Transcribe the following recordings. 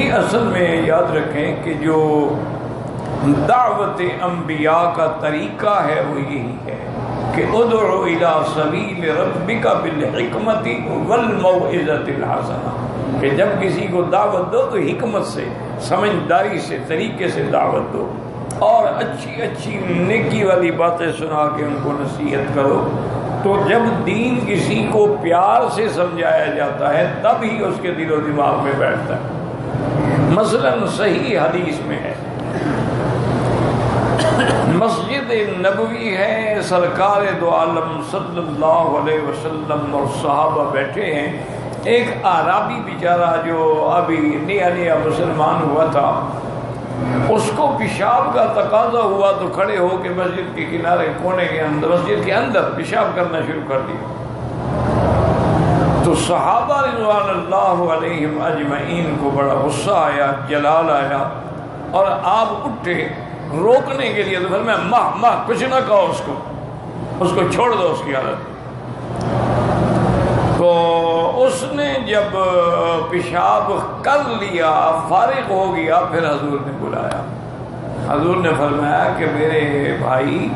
جی اصل میں یاد رکھیں کہ جو دعوت انبیاء کا طریقہ ہے وہ یہی ہے کہ ادعو الی سبیل ربک بالحکمت والموعظۃ الحسنہ، کہ جب کسی کو دعوت دو تو حکمت سے، سمجھداری سے، طریقے سے دعوت دو، اور اچھی اچھی نیکی والی باتیں سنا کے ان کو نصیحت کرو۔ تو جب دین کسی کو پیار سے سمجھایا جاتا ہے تب ہی اس کے دل و دماغ میں بیٹھتا ہے۔ مثلا صحیح حدیث میں ہے، مسجد نبوی ہے، سرکار دو عالم صلی اللہ علیہ وسلم اور صحابہ بیٹھے ہیں، ایک اعرابی بیچارہ جو ابھی نیا نیا مسلمان ہوا تھا، اس کو پیشاب کا تقاضا ہوا تو کھڑے ہو کے مسجد کے کنارے کونے کے اندر، مسجد کے اندر پیشاب کرنا شروع کر دیا۔ تو صحابہ رضوان اللہ علیہم اجمعین کو بڑا غصہ آیا، جلال آیا، اور آپ اٹھے روکنے کے لیے، تو پھر میں ماں کچھ نہ کہو، اس کو چھوڑ دو اس کی حالت۔ تو اس نے جب پیشاب کر لیا، فارغ ہو گیا، پھر حضور نے بلایا۔ حضور نے فرمایا کہ میرے بھائی،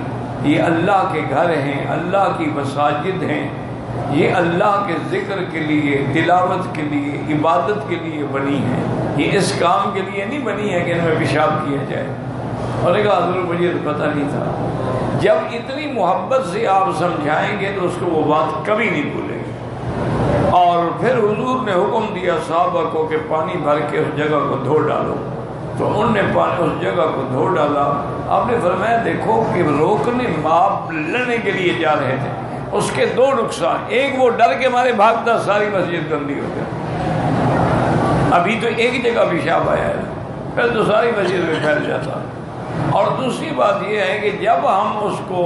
یہ اللہ کے گھر ہیں، اللہ کی مساجد ہیں، یہ اللہ کے ذکر کے لیے، تلاوت کے لیے، عبادت کے لیے بنی ہیں، یہ اس کام کے لیے نہیں بنی ہے کہ ان میں پیشاب کیا جائے۔ اور نے کہا حضور مجھے تو پتہ نہیں تھا۔ جب اتنی محبت سے آپ سمجھائیں گے تو اس کو وہ بات کبھی نہیں بھولیں گے۔ اور پھر حضور نے حکم دیا صحابہ کو کہ پانی بھر کے اس جگہ کو دھو ڈالو، تو انہوں نے اس جگہ کو دھو ڈالا۔ آپ نے فرمایا دیکھو کہ روکنے، آپ لڑنے کے لیے جا رہے تھے، اس کے دو نقصان، ایک وہ ڈر کے مارے بھاگتا ساری مسجد گندی ہو گئی، ابھی تو ایک جگہ پیشاب آیا ہے، پھر تو ساری مسجد میں پھیل جاتا۔ اور دوسری بات یہ ہے کہ جب ہم اس کو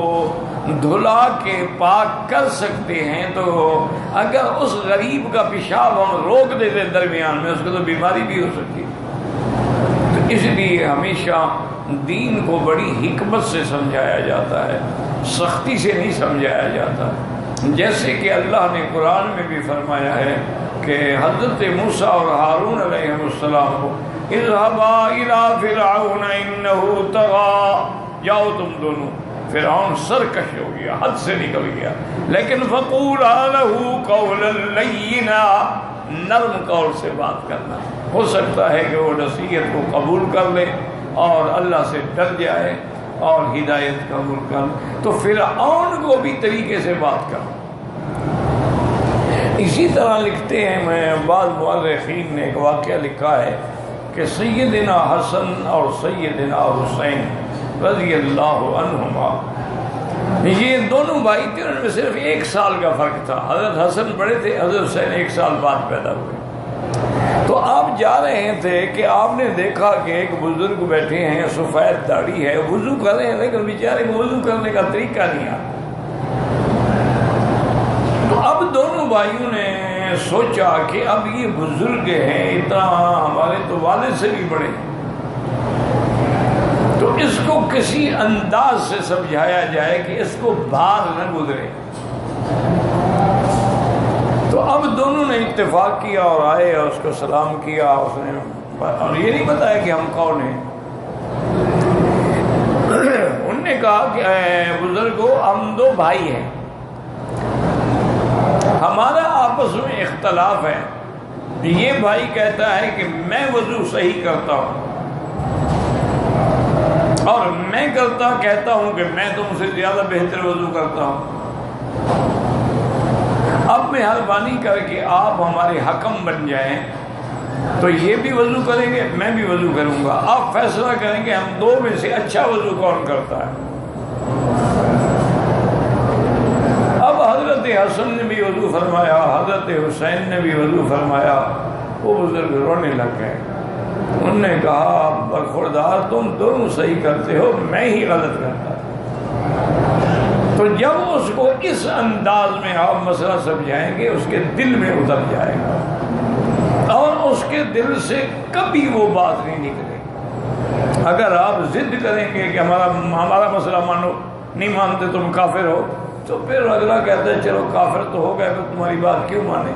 دھلا کے پاک کر سکتے ہیں تو اگر اس غریب کا پیشاب ہم روک دیتے درمیان میں، اس کو تو بیماری بھی ہو سکتی ہے۔ تو اس لیے ہمیشہ دین کو بڑی حکمت سے سمجھایا جاتا ہے، سختی سے نہیں سمجھایا جاتا۔ جیسے کہ اللہ نے قرآن میں بھی فرمایا ہے کہ حضرت موسیٰ اور ہارون علیہ السلام کو اذهبا الى فرعون انه طغى، جاؤ تم دونوں، فرعون سرکش ہو گیا، حد سے نکل گیا، لیکن فقولا له قولا لینا، نرم قول سے بات کرنا، ہو سکتا ہے کہ وہ نصیحت کو قبول کر لے اور اللہ سے ڈر جائے اور ہدایت قبول کر لے۔ تو فرعون کو بھی طریقے سے بات کرنا۔ اسی طرح لکھتے ہیں، میں بعض مؤرخین نے ایک واقعہ لکھا ہے کہ سیدنا حسن اور سیدنا حسین رضی اللہ عنہما، یہ دونوں بھائی تھے، ان میں صرف 1 سال کا فرق تھا۔ حضرت حسن بڑے تھے، حضرت حسین 1 سال بعد پیدا ہوئے۔ تو آپ جا رہے تھے کہ آپ نے دیکھا کہ ایک بزرگ بیٹھے ہیں، سفید داڑھی ہے، وضو کر رہے ہیں، لیکن بیچارے کو وضو کرنے کا طریقہ نہیں آتا۔ تو اب دونوں بھائیوں نے سوچا کہ اب یہ بزرگ ہیں، اتنا ہمارے تو والد سے بھی بڑے ہیں، تو اس کو کسی انداز سے سمجھایا جائے کہ اس کو بھار نہ گزرے۔ تو اب دونوں نے اتفاق کیا اور آئے اور اس کو سلام کیا، اس نے اور یہ نہیں بتایا کہ ہم کون ہیں۔ انہوں نے کہا کہ اے بزرگو، ہم 2 بھائی ہیں، ہمارا آپس میں اختلاف ہے، یہ بھائی کہتا ہے کہ میں وضو صحیح کرتا ہوں، اور میں کہتا ہوں کہ میں تم سے زیادہ بہتر وضو کرتا ہوں۔ اب مہربانی کر کے آپ ہمارے حکم بن جائیں، تو یہ بھی وضو کریں گے، میں بھی وضو کروں گا، آپ فیصلہ کریں گے ہم 2 میں سے اچھا وضو کون کرتا ہے۔ اب حضرت حسن نے بھی وضو فرمایا، حضرت حسین نے بھی وضو فرمایا، وہ بزرگ رونے لگ گئے۔ انہوں نے کہا برخوردار، تم دونوں صحیح کرتے ہو، میں ہی غلط کرتا۔ تو جب اس کو اس انداز میں آپ مسئلہ سمجھائیں گے، اس کے دل میں اتر جائے گا اور اس کے دل سے کبھی وہ بات نہیں نکلے گی۔ اگر آپ ضد کریں گے کہ ہمارا مسئلہ مانو، نہیں مانتے تم کافر ہو، تو پھر اگلا کہتا ہے چلو کافر تو ہو گئے، تو تمہاری بات کیوں مانے،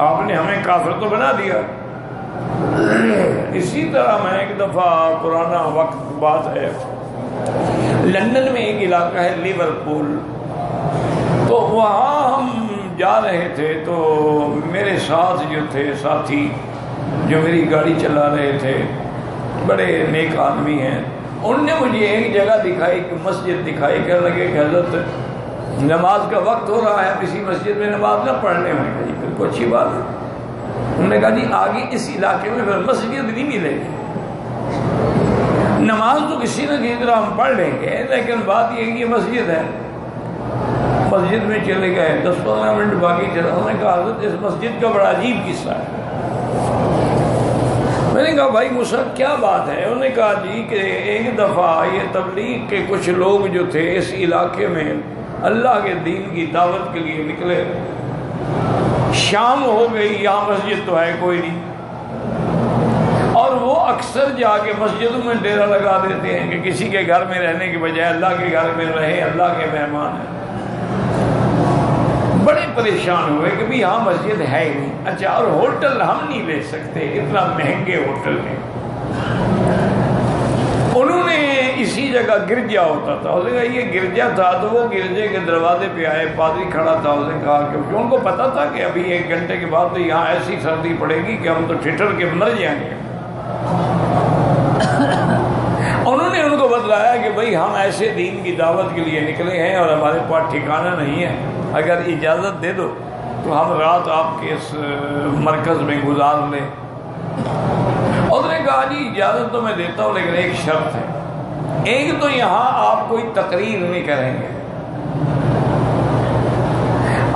آپ نے ہمیں کافر تو بنا دیا۔ اسی طرح میں ایک دفعہ پرانا وقت بات ہے، لندن میں ایک علاقہ ہے لیورپول، تو وہاں ہم جا رہے تھے، تو میرے ساتھ جو تھے ساتھی جو میری گاڑی چلا رہے تھے بڑے نیک آدمی ہیں، انہوں نے مجھے ایک جگہ دکھائی کہ مسجد دکھائی، کہنے لگے کہ حضرت نماز کا وقت ہو رہا ہے، اب اسی مسجد میں نماز نہ پڑھنے میں، جی بالکل اچھی بات ہے۔ انہوں نے کہا جی آگے اس علاقے میں پھر مسجد نہیں ملے گی، نماز تو کسی نہ کسی طرح ہم پڑھ لیں گے، لیکن بات یہ ہے کہ یہ مسجد ہے۔ مسجد میں چلے گئے، 10-15 منٹ باقی چلا، انہوں نے کہا حضرت اس مسجد کا بڑا عجیب قصہ ہے۔ میں نے کہا بھائی موسیٰ کیا بات ہے؟ انہوں نے کہا جی کہ ایک دفعہ یہ تبلیغ کے کچھ لوگ جو تھے اس علاقے میں اللہ کے دین کی دعوت کے لیے نکلے، شام ہو گئی، یہاں مسجد تو ہے کوئی نہیں، اور وہ اکثر جا کے مسجدوں میں ڈیرا لگا دیتے ہیں کہ کسی کے گھر میں رہنے کے بجائے اللہ کے گھر میں رہے، اللہ کے مہمان ہیں۔ بڑے پریشان ہوئے کہ بھی یہاں مسجد ہے ہی نہیں، اچھا اور ہوٹل ہم نہیں لے سکتے، اتنا مہنگے ہوٹل ہیں۔ انہوں نے اسی جگہ گرجا ہوتا تھا، اس نے کہا یہ گرجا تھا، تو وہ گرجے کے دروازے پہ آئے، پادری کھڑا تھا، اس نے کہا کہ ان کو پتا تھا کہ ابھی 1 گھنٹے کے بعد تو یہاں ایسی سردی پڑے گی کہ ہم تو ٹھٹر کے مر جائیں گے۔ انہوں نے ان کو بتلایا کہ بھائی ہم ایسے دین کی دعوت کے لیے نکلے ہیں اور ہمارے پاس ٹھکانہ نہیں ہے، اگر اجازت دے دو تو ہم رات آپ کے اس مرکز میں گزار لیں۔ اس نے کہا جی اجازت تو میں دیتا ہوں، لیکن ایک شرط ہے، ایک تو یہاں آپ کوئی تقریر نہیں کریں گے،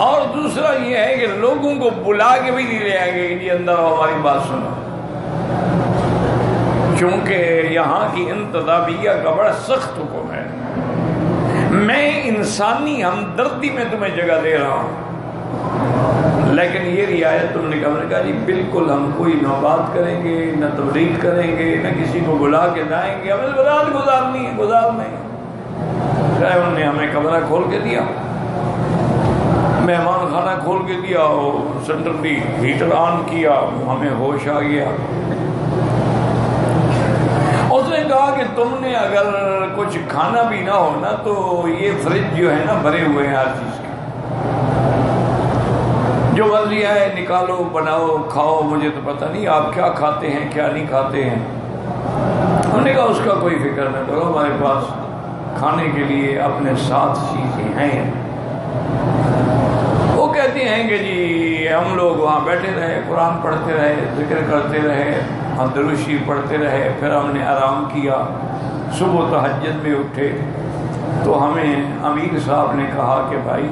اور دوسرا یہ ہے کہ لوگوں کو بلا کے بھی نہیں لے آئیں گے کہ جی اندر آؤ ہماری بات سنو، چونکہ یہاں کی انتظامیہ کا بڑا سخت حکم ہے۔ میں انسانی ہمدردی میں تمہیں جگہ دے رہا ہوں، لیکن یہ رعایت تم نے کہا جی بالکل ہم کوئی نہ بات کریں گے، نہ تبلیغ کریں گے، نہ کسی کو بلا کے جائیں گے، ہمیں رات گزارنی ہے، گزارنا ہے۔ انہوں نے ہمیں کمرہ کھول کے دیا، مہمان خانہ کھول کے دیا، اور سینٹرلی ہیٹر آن کیا، ہمیں ہوش آ گیا۔ اس نے کہا کہ تم نے اگر کچھ کھانا بھی نہ ہو نا تو یہ فریج جو ہے نا بھرے ہوئے ہیں ہر چیز کے، جو مرضی ہے نکالو بناؤ کھاؤ، مجھے تو پتہ نہیں آپ کیا کھاتے ہیں کیا نہیں کھاتے ہیں۔ انہوں نے کہا اس کا کوئی فکر نہ کرو، ہمارے پاس کھانے کے لیے اپنے ساتھ چیزیں ہیں۔ وہ کہتے ہیں کہ جی ہم لوگ وہاں بیٹھے رہے، قرآن پڑھتے رہے، ذکر کرتے رہے، درود شریف پڑھتے رہے، پھر ہم نے آرام کیا، صبح تہجد میں اٹھے تو ہمیں امیر صاحب نے کہا کہ بھائی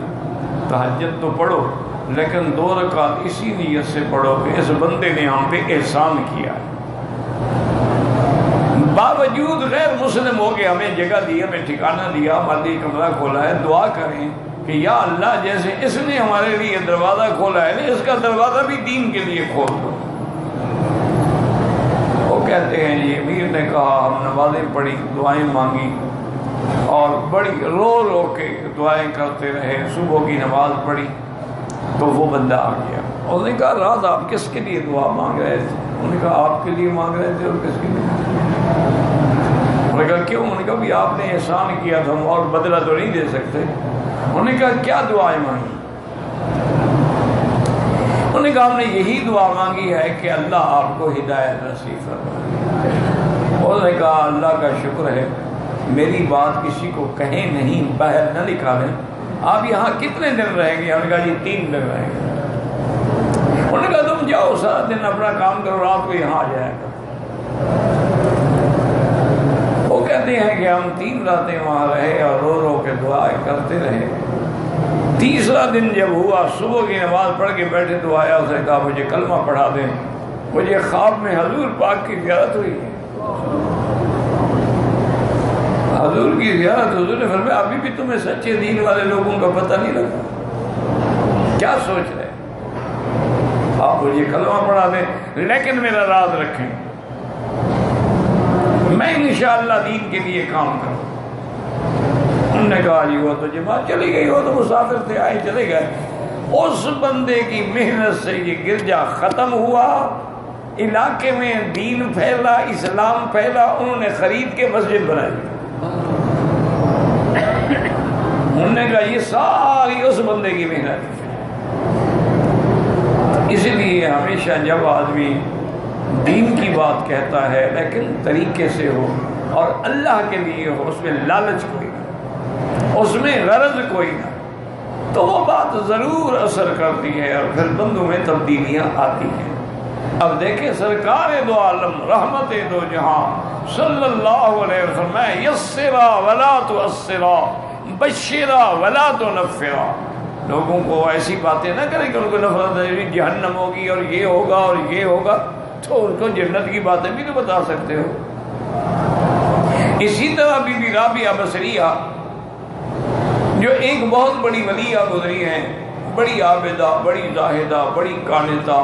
تہجد تو پڑھو، لیکن 2 رکعت اسی نیت سے پڑھو کہ اس بندے نے ہم پہ احسان کیا، باوجود غیر مسلم ہو کے ہمیں جگہ دی، ہمیں ٹھکانہ دیا، مادی کمرہ کھولا ہے، دعا کریں کہ یا اللہ جیسے اس نے ہمارے لیے دروازہ کھولا ہے نا، اس کا دروازہ بھی دین کے لیے کھول دو۔ وہ کہتے ہیں جی امیر نے کہا، ہم نمازیں پڑھی، دعائیں مانگی، اور بڑی رو رو کے دعائیں کرتے رہے، صبح کی نماز پڑھی تو وہ بندہ آ گیا۔ انہوں نے کہا رات آپ کس کے لیے دعا مانگ رہے تھے؟ انہوں نے کہا آپ کے لیے مانگ رہے تھے، اور کس کے لیے؟ انہوں نے کہا کیوں؟ انہوں نے کہا بھی آپ نے احسان کیا تو ہم اور بدلہ تو نہیں دے سکتے۔ انہوں نے کہا کیا دعائیں مانگی؟ انہوں نے کہا ہم نے یہی دعا مانگی ہے کہ اللہ آپ کو ہدایت نصیب فرمائے۔ انہوں نے کہا اللہ کا شکر ہے، میری بات کسی کو کہیں نہیں، باہر نہ نکالیں، آپ یہاں کتنے دن رہیں گے؟ ہم نے کہا جی 3 دن رہیں گے۔ انہوں نے کہا تم جاؤ سارا دن اپنا کام کرو، رات کو یہاں آ جائے گا۔ وہ کہتے ہیں کہ ہم 3 راتیں وہاں رہے اور رو رو کے دعائیں کرتے رہے۔ تیسرا دن جب ہوا، صبح کی نماز پڑھ کے بیٹھے تو آیا، اس نے کہا مجھے کلمہ پڑھا دیں، مجھے خواب میں حضور پاک کی زیارت ہوئی ہے۔ حضور کی زیارت، حضور نے فرمایا ابھی بھی تمہیں سچے دین والے لوگوں کا پتہ نہیں لگا، کیا سوچ رہے؟ آپ مجھے کلمہ پڑھا دیں لیکن میرا راز رکھیں، میں انشاءاللہ دین کے لیے کام کروں۔ انہوں نے کہا جی وہ تو جماعت چلی گئی، وہ تو مسافر تھے، آئے چلے گئے۔ اس بندے کی محنت سے یہ گرجا ختم ہوا، علاقے میں دین پھیلا، اسلام پھیلا، انہوں نے خرید کے مسجد بنائی. انہوں نے کہا یہ ساری اس بندے کی محنت ہے. اس لیے ہمیشہ جب آدمی دین کی بات کہتا ہے لیکن طریقے سے ہو اور اللہ کے لیے ہو، اس میں لالچ کوئی نہ، اس میں غرض کوئی نہ، تو وہ بات ضرور اثر کرتی ہے اور پھر بندوں میں تبدیلیاں آتی ہیں. اب دیکھیں سرکار دو عالم رحمت دو جہاں صلی اللہ علیہ وسلم یسرا ولا تعسرا بشرا ولا تنفرا. لوگوں کو ایسی باتیں نہ کریں کہ ان کو نفرت ہے، جہنم ہوگی اور یہ ہوگا اور یہ ہوگا، تو ان کو جنت کی باتیں بھی تو بتا سکتے ہو. اسی طرح بی بی رابعہ بصریہ جو ایک بہت بڑی ولیہ گزری ہیں، بڑی عابدہ، بڑی زاہدہ، بڑی قانتہ،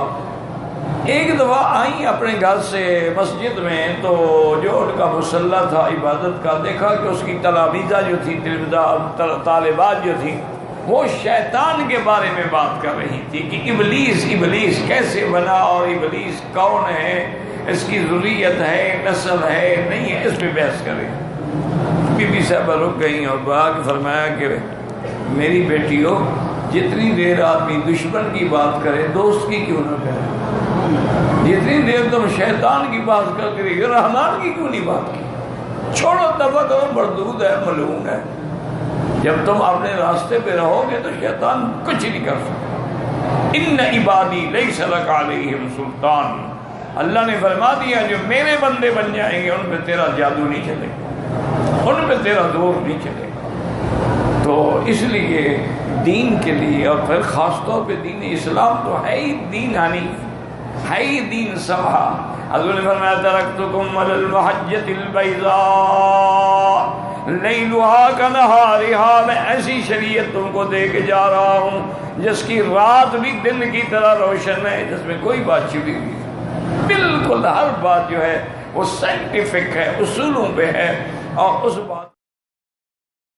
ایک دفعہ آئیں اپنے گھر سے مسجد میں، تو جو ان کا مصلی تھا عبادت کا، دیکھا کہ اس کی تلامیذہ جو تھی، طالبات جو تھیں، وہ شیطان کے بارے میں بات کر رہی تھی کہ ابلیس کیسے بنا اور ابلیس کون ہے، اس کی ذریت ہے، نسل ہے، نہیں ہے، اس پہ بحث کریں. بی بی صاحبہ رک گئیں اور فرمایا کہ میری بیٹیو، جتنی دیر آدمی دشمن کی بات کرے دوست کی کیوں نہ کرے؟ جتنی دیر تم شیطان کی بات کرتے رہے رحمان کی کیوں نہیں بات کی؟ چھوڑو، دفعہ کرو، مردود ہے، ملعون ہے. جب تم اپنے راستے پہ رہو گے تو شیطان کچھ نہیں کر سکتا. ان عبادی لیس لک علیہم سلطان. اللہ نے فرما دیا جو میرے بندے بن جائیں گے ان پہ تیرا جادو نہیں چلے گا، ان پہ تیرا زور نہیں چلے گا. تو اس لیے دین کے لیے، اور پھر خاص طور پہ دین اسلام تو ہے ہی دین حنیف، ہے ہی دین سمحا. حضور نے فرمایا ترکتکم علی المحجۃ البیضاء لیلھا کنہارھا. میں ایسی شریعت تم کو دے کے جا رہا ہوں جس کی رات بھی دن کی طرح روشن ہے، جس میں کوئی بات چھپی ہوئی ہے. بالکل ہر بات جو ہے وہ سائنٹیفک ہے، اصولوں پہ ہے، اور اس بات